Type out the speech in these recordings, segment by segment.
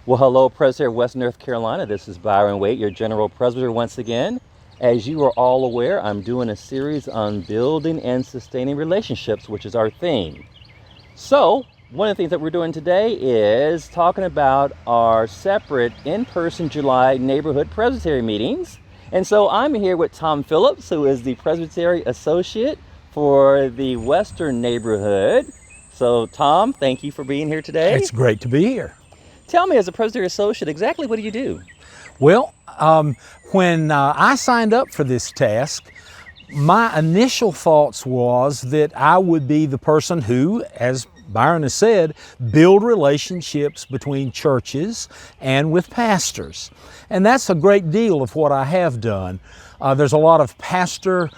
Well, hello, Presbytery of West North Carolina. This is Byron Waite, your General Presbyter once again. As you are all aware, I'm doing a series on building and sustaining relationships, which is our theme. So, one of the things that we're doing today is talking about our separate in-person July neighborhood Presbytery meetings. And so I'm here with Tom Phillips, who is the Presbytery Associate for the Western neighborhood. So, Tom, thank you for being here today. It's great to be here. Tell me, as a Presbytery Associate, exactly what do you do? Well, when I signed up for this task, my initial thoughts was that I would be the person who, as Byron has said, build relationships between churches and with pastors. And that's a great deal of what I have done. There's a lot of pastor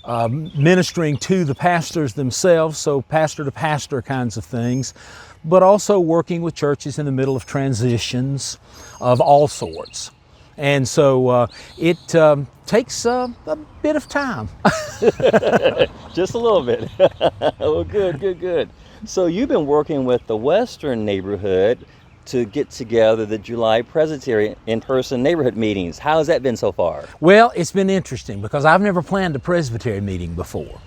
ministering to the pastors themselves, so pastor to pastor kinds of things, but also working with churches in the middle of transitions of all sorts. And so it takes a bit of time. Just a little bit. Oh, good. So you've been working with the Western neighborhood to get together the July Presbytery in-person neighborhood meetings. How has that been so far? Well, it's been interesting because I've never planned a Presbytery meeting before.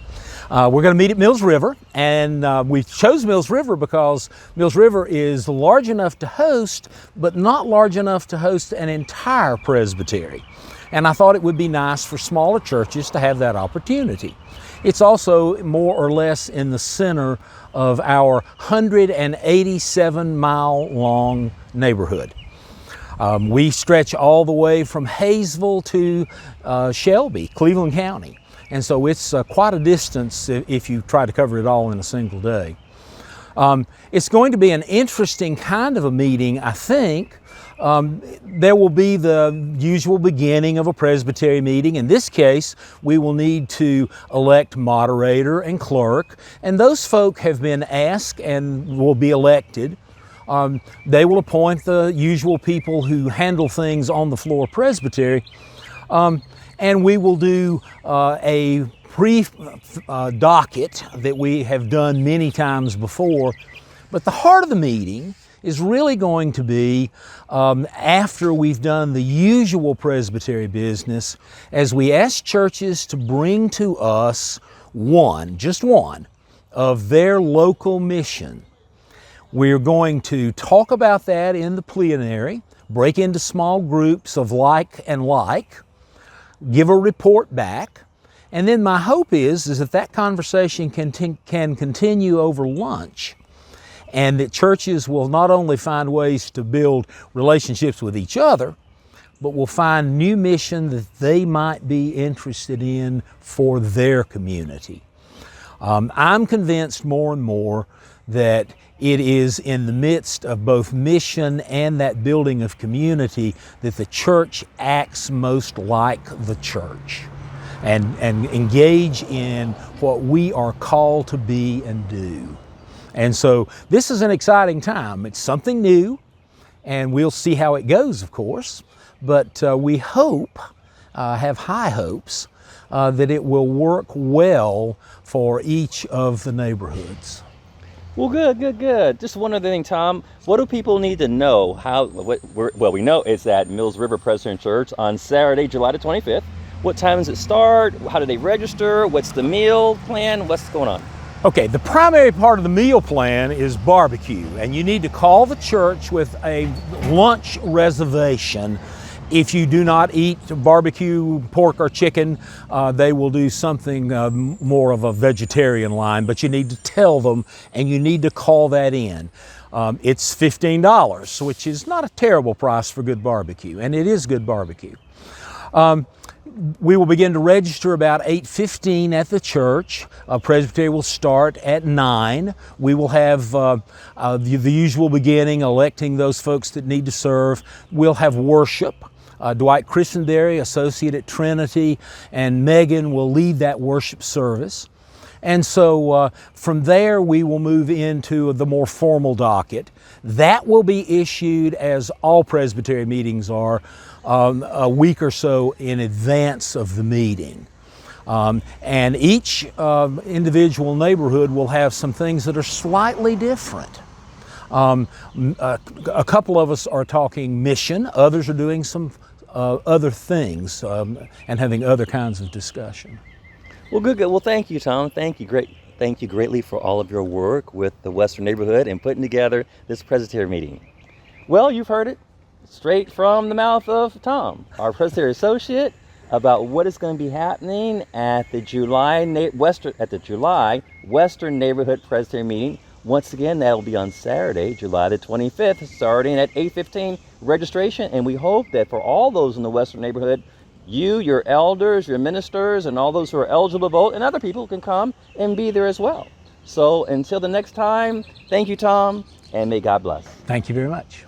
We're going to meet at Mills River, and we chose Mills River because Mills River is large enough to host, but not large enough to host an entire presbytery. And I thought it would be nice for smaller churches to have that opportunity. It's also more or less in the center of our 187-mile-long neighborhood. We stretch all the way from Hayesville to Shelby, Cleveland County. And so it's quite a distance if you try to cover it all in a single day. It's going to be an interesting kind of a meeting, I think. There will be the usual beginning of a presbytery meeting. In this case, we will need to elect moderator and clerk, and those folk have been asked and will be elected. They will appoint the usual people who handle things on the floor of presbytery. And we will do a pre-docket that we have done many times before. But the heart of the meeting is really going to be after we've done the usual presbytery business, as we ask churches to bring to us just one, of their local mission. We're going to talk about that in the plenary, break into small groups of like and like, give a report back, and then my hope is that conversation can continue over lunch, and that churches will not only find ways to build relationships with each other, but will find new mission that they might be interested in for their community. I'm convinced more and more that it is in the midst of both mission and that building of community that the church acts most like the church and engage in what we are called to be and do. And so this is an exciting time. It's something new, and we'll see how it goes, of course, but we hope, have high hopes, that it will work well for each of the neighborhoods. Well, good. Just one other thing, Tom. What do people need to know? We know it's at Mills River Presbyterian Church on Saturday, July the 25th. What time does it start? How do they register? What's the meal plan? What's going on? Okay, the primary part of the meal plan is barbecue, and you need to call the church with a lunch reservation. If you do not eat barbecue, pork or chicken, they will do something more of a vegetarian line, but you need to tell them and you need to call that in. It's $15, which is not a terrible price for good barbecue, and it is good barbecue. We will begin to register about 8:15 at the church. Presbytery will start at 9. We will have the usual beginning, electing those folks that need to serve. We'll have worship. Dwight Christenberry, associate at Trinity, and Megan will lead that worship service. And so from there we will move into the more formal docket. That will be issued, as all presbytery meetings are, a week or so in advance of the meeting. And each individual neighborhood will have some things that are slightly different. A couple of us are talking mission, others are doing some other things and having other kinds of discussion. Well, good. Well, thank you, Tom. Thank you. Thank you greatly for all of your work with the Western neighborhood and putting together this Presbytery meeting. Well, you've heard it straight from the mouth of Tom, our Presbytery Associate, about what is going to be happening at the July Western Neighborhood Presbytery meeting. Once again, that will be on Saturday, July the 25th, starting at 8:15 registration. And we hope that for all those in the Western neighborhood, you, your elders, your ministers, and all those who are eligible to vote, and other people can come and be there as well. So until the next time, thank you, Tom, and may God bless. Thank you very much.